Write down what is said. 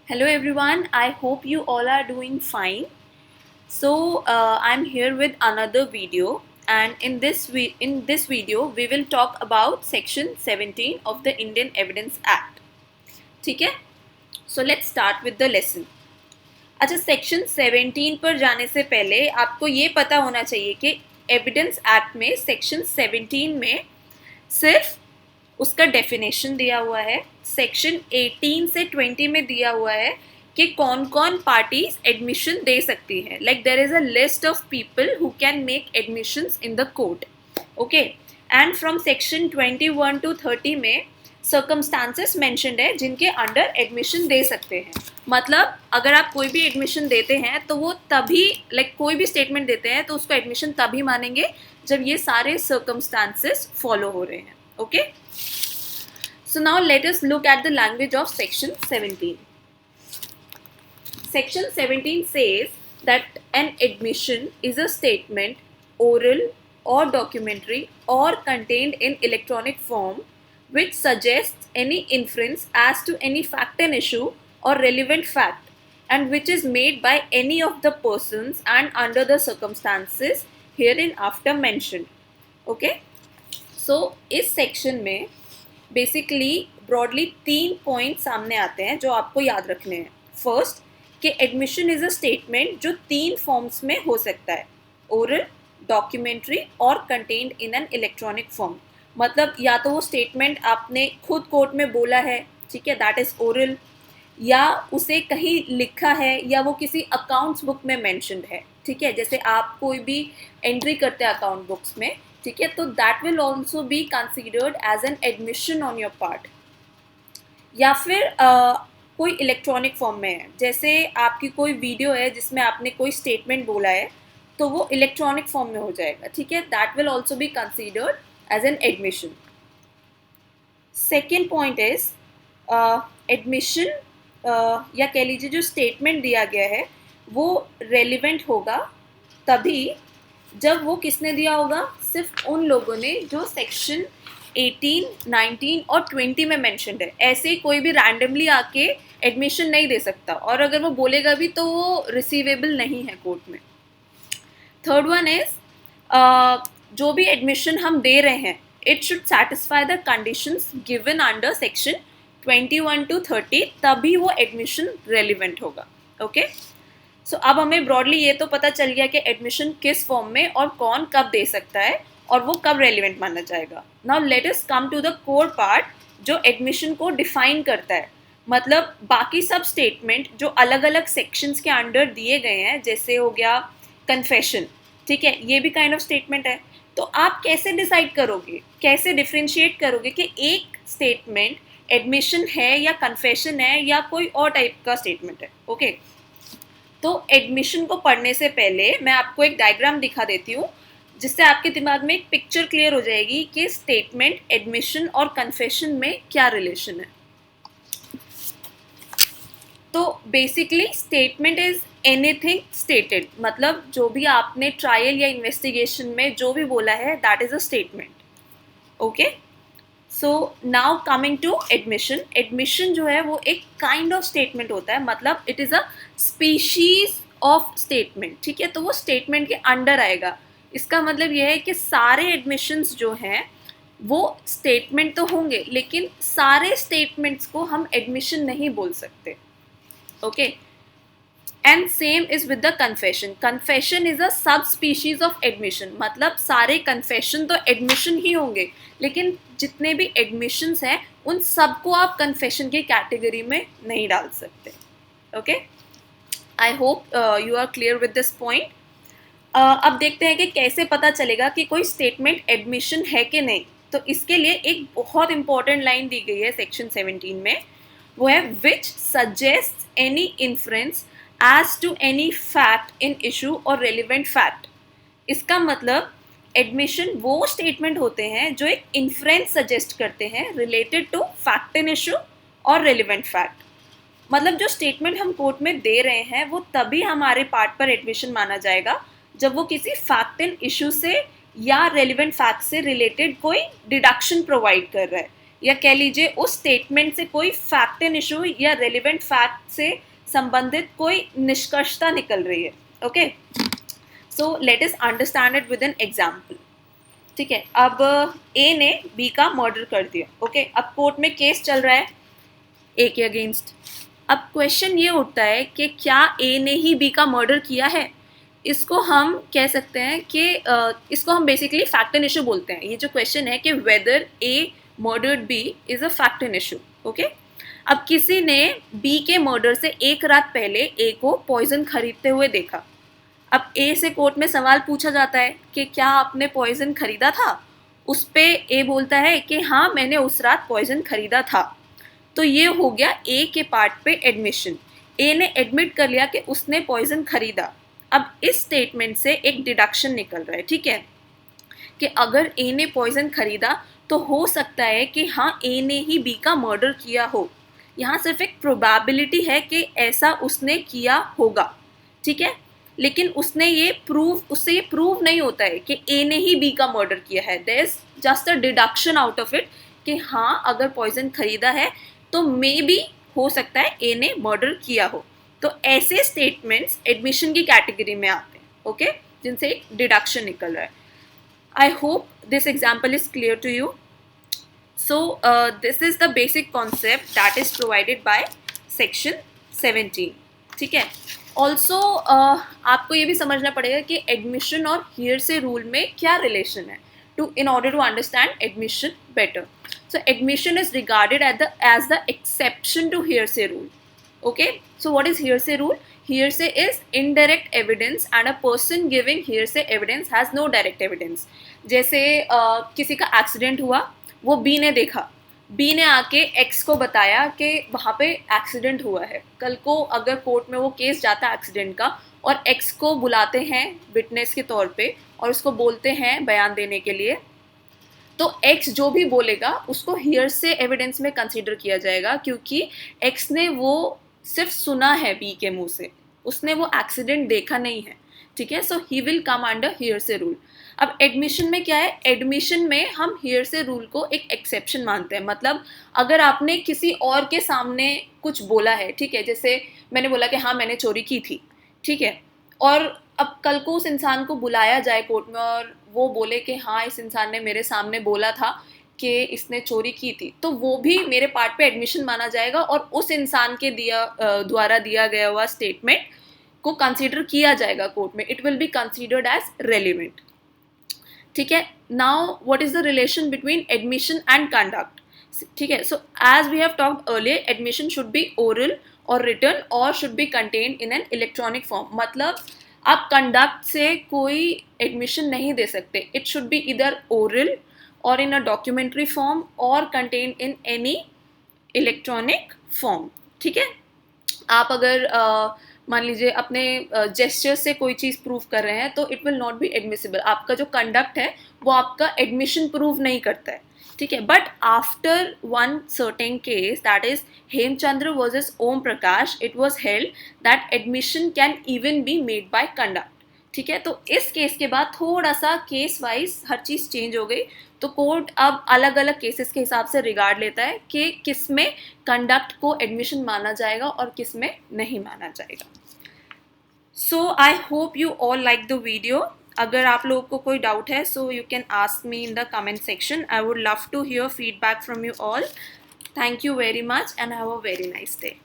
Hello everyone, I hope you all are doing fine. I'm here with another video, and in this video we will talk about section 17 of the Indian Evidence Act. ठीक है? So let's start with the lesson. अच्छा, section 17 पर जाने से पहले आपको ये पता होना चाहिए कि एविडेंस एक्ट में सेक्शन 17 में सिर्फ उसका डेफिनेशन दिया हुआ है, सेक्शन 18 से 20 में दिया हुआ है कि कौन कौन पार्टीज एडमिशन दे सकती है. Like there is a list of people who can make admissions in the court. Okay, and from section 21 to 30 में सर्कमस्टांसेस मेंशन्ड है जिनके अंडर एडमिशन दे सकते हैं. मतलब अगर आप कोई भी एडमिशन देते हैं तो वो तभी कोई भी स्टेटमेंट देते हैं तो उसको एडमिशन तभी मानेंगे जब ये सारे सर्कमस्टांसेस फॉलो हो रहे हैं. Okay, so now let us look at the language of section 17. Section 17 says that an admission is a statement, oral or documentary or contained in electronic form, which suggests any inference as to any fact and issue or relevant fact, and which is made by any of the persons and under the circumstances hereinafter mentioned. Okay, so इस section में basically broadly 3 point सामने आते हैं जो आपको याद रखने हैं. फर्स्ट, कि एडमिशन इज अ स्टेटमेंट जो 3 फॉर्म्स में हो सकता है, ओरल, डॉक्यूमेंट्री और contained in an electronic form. मतलब या तो वो स्टेटमेंट आपने खुद कोर्ट में बोला है, ठीक है, दैट इज ओरल, या उसे कहीं लिखा है, या वो किसी अकाउंट्स बुक में मेंशन्ड है. ठीक है, जैसे आप कोई भी एंट्री करते हैं अकाउंट बुक्स में, ठीक है, तो that will also be considered as an admission on your part. या फिर कोई इलेक्ट्रॉनिक फॉर्म में है, जैसे आपकी कोई वीडियो है जिसमें आपने कोई स्टेटमेंट बोला है तो वो इलेक्ट्रॉनिक फॉर्म में हो जाएगा. ठीक है, that will also be considered as an admission. Second point is admission या कह लीजिए जो स्टेटमेंट दिया गया है वो रेलिवेंट होगा तभी जब वो किसने दिया होगा, सिर्फ उन लोगों ने जो सेक्शन 18, 19 और 20 में मेंशन्ड है. ऐसे कोई भी रैंडमली आके एडमिशन नहीं दे सकता, और अगर वो बोलेगा भी तो वो रिसीवेबल नहीं है कोर्ट में. थर्ड वन इज जो भी एडमिशन हम दे रहे हैं it should satisfy the conditions given under section 21 to 30, तभी वो एडमिशन रेलिवेंट होगा. ओके, सो अब हमें ब्रॉडली ये तो पता चल गया कि एडमिशन किस फॉर्म में और कौन कब दे सकता है और वो कब रेलिवेंट माना जाएगा. Now let us come to the core part जो एडमिशन को डिफाइन करता है. मतलब बाकी सब स्टेटमेंट जो अलग अलग सेक्शंस के अंडर दिए गए हैं, जैसे हो गया कन्फेशन, ठीक है, ये भी काइंड ऑफ स्टेटमेंट है. तो आप कैसे डिसाइड करोगे, कैसे डिफ्रेंशिएट करोगे कि एक स्टेटमेंट एडमिशन है या कन्फेशन है या कोई और टाइप का स्टेटमेंट है. ओके, तो एडमिशन को पढ़ने से पहले मैं आपको एक डायग्राम दिखा देती हूँ जिससे आपके दिमाग में एक पिक्चर क्लियर हो जाएगी कि स्टेटमेंट, एडमिशन और कन्फेशन में क्या रिलेशन है. तो basically statement is anything stated, मतलब जो भी आपने ट्रायल या इन्वेस्टिगेशन में जो भी बोला है that is a statement. Okay, so now coming to admission. Admission जो है वो एक काइंड ऑफ स्टेटमेंट होता है, मतलब it is a species of statement. ठीक है, तो वो स्टेटमेंट के अंडर आएगा. इसका मतलब यह है कि सारे एडमिशंस जो हैं वो स्टेटमेंट तो होंगे, लेकिन सारे स्टेटमेंट्स को हम एडमिशन नहीं बोल सकते. Okay, and same is with the confession. Confession is a सब स्पीशीज ऑफ एडमिशन, मतलब सारे कन्फेशन तो एडमिशन ही होंगे, लेकिन जितने भी एडमिशंस हैं उन सबको आप कन्फेशन की कैटेगरी में नहीं डाल सकते. Okay, I hope you are clear with this point. अब देखते हैं कि कैसे पता चलेगा कि कोई स्टेटमेंट एडमिशन है कि नहीं. तो इसके लिए एक बहुत इंपॉर्टेंट लाइन दी गई है सेक्शन 17 में, वो है which suggest any inference as to any fact in issue और रेलिवेंट फैक्ट. इसका मतलब एडमिशन वो स्टेटमेंट होते हैं जो एक इन्फ्रेंस सजेस्ट करते हैं related to fact in issue और रेलिवेंट फैक्ट. मतलब जो स्टेटमेंट हम कोर्ट में दे रहे हैं वो तभी हमारे पार्ट पर एडमिशन माना जाएगा जब वो किसी फैक्ट इन इशू से या रेलिवेंट फैक्ट से रिलेटेड कोई डिडक्शन प्रोवाइड कर रहा है. या कह लीजिए उस स्टेटमेंट से कोई फैक्ट एंड इशू या रेलिवेंट फैक्ट से संबंधित कोई निष्कर्षता निकल रही है. Okay, so let us understand it with an example. ठीक है, अब ए ने बी का मर्डर कर दिया. ओके, अब कोर्ट में केस चल रहा है ए के अगेंस्ट. अब क्वेश्चन ये उठता है कि क्या ए ने ही बी का मर्डर किया है. इसको हम कह सकते हैं कि इसको हम बेसिकली फैक्ट एंड इशू बोलते हैं. ये जो क्वेश्चन है कि whether A murdered B is a fact and issue. Okay, अब किसी ने बी के मर्डर से एक रात पहले ए को पॉइजन खरीदते हुए देखा. अब ए से कोर्ट में सवाल पूछा जाता है कि क्या आपने पॉइजन खरीदा था. उस पे ए बोलता है कि हाँ, मैंने उस रात पॉइजन खरीदा था. तो ये हो गया ए के पार्ट पे एडमिशन. ए ने एडमिट कर लिया कि उसने पॉइजन खरीदा. अब इस स्टेटमेंट से एक डिडक्शन निकल रहा है. ठीक है, कि अगर ए ने पॉइजन खरीदा तो हो सकता है कि हाँ, ए ने ही बी का मर्डर किया हो. यहाँ सिर्फ एक प्रोबेबिलिटी है कि ऐसा उसने किया होगा. ठीक है, लेकिन उससे ये प्रूव नहीं होता है कि ए ने ही बी का मर्डर किया है. There is just a deduction out of it कि हाँ, अगर पॉइजन खरीदा है तो मे बी हो सकता है ए ने मर्डर किया हो. तो ऐसे स्टेटमेंट्स एडमिशन की कैटेगरी में आते हैं. ओके, जिनसे एक डिडक्शन निकल रहा है. I hope this example is clear to you. So this is the basic concept that is provided by section 17. ठीक है, ऑल्सो आपको ये भी समझना पड़ेगा कि एडमिशन और हियरसे रूल में क्या रिलेशन है in order to understand admission better. So admission is regarded as the exception to hearsay rule. Okay, so what is hearsay rule? Hearsay is indirect evidence and a person giving hearsay evidence has no direct evidence. जैसे किसी का accident हुआ, वो B ने देखा, B ने आके x को बताया कि वहाँ पे एक्सीडेंट हुआ है. कल को अगर कोर्ट में वो केस जाता है एक्सीडेंट का और एक्स को बुलाते हैं विटनेस के तौर पे और उसको बोलते हैं बयान देने के लिए, तो एक्स जो भी बोलेगा उसको हियरसे एविडेंस में कंसीडर किया जाएगा, क्योंकि एक्स ने वो सिर्फ सुना है बी के मुंह से, उसने वो एक्सीडेंट देखा नहीं है. ठीक है, so he will come under hearsay rule. अब एडमिशन में क्या है, एडमिशन में हम हियरसे रूल को एक एक्सेप्शन मानते हैं. मतलब अगर आपने किसी और के सामने कुछ बोला है, ठीक है, जैसे मैंने बोला कि हाँ, मैंने चोरी की थी. ठीक है, और अब कल को उस इंसान को बुलाया जाए कोर्ट में और वो बोले कि हाँ, इस इंसान ने मेरे सामने बोला था कि इसने चोरी की थी, तो वो भी मेरे पार्ट पे एडमिशन माना जाएगा और उस इंसान के द्वारा दिया गया हुआ स्टेटमेंट को कंसीडर किया जाएगा कोर्ट में. It will be considered as relevant. ठीक है, now what is the relation between admission and conduct. ठीक है, so as we have talked earlier, admission should be oral और रिटन और should be contained in an electronic form. मतलब आप conduct से कोई एडमिशन नहीं दे सकते. It should be either oral और इन अ डॉक्यूमेंट्री फॉर्म और contained in any electronic form. ठीक है, आप अगर मान लीजिए अपने जेस्चर से कोई चीज़ प्रूव कर रहे हैं तो it will not be admissible. आपका जो कंडक्ट है वो आपका एडमिशन प्रूव नहीं करता है. ठीक है, but after one certain case, that is Hemchandra versus Om Prakash, it was held that admission can even be made by conduct. ठीक है, तो इस केस के बाद थोड़ा सा केस वाइज हर चीज़ चेंज हो गई. तो कोर्ट अब अलग अलग केसेस के हिसाब से रिगार्ड लेता है कि किस में कंडक्ट को एडमिशन माना जाएगा और किस में नहीं माना जाएगा. So I hope you all like the video. अगर आप लोगों को कोई डाउट है so you can ask me in the comment section. I would love to hear feedback from you all. Thank you very much and have a very nice day.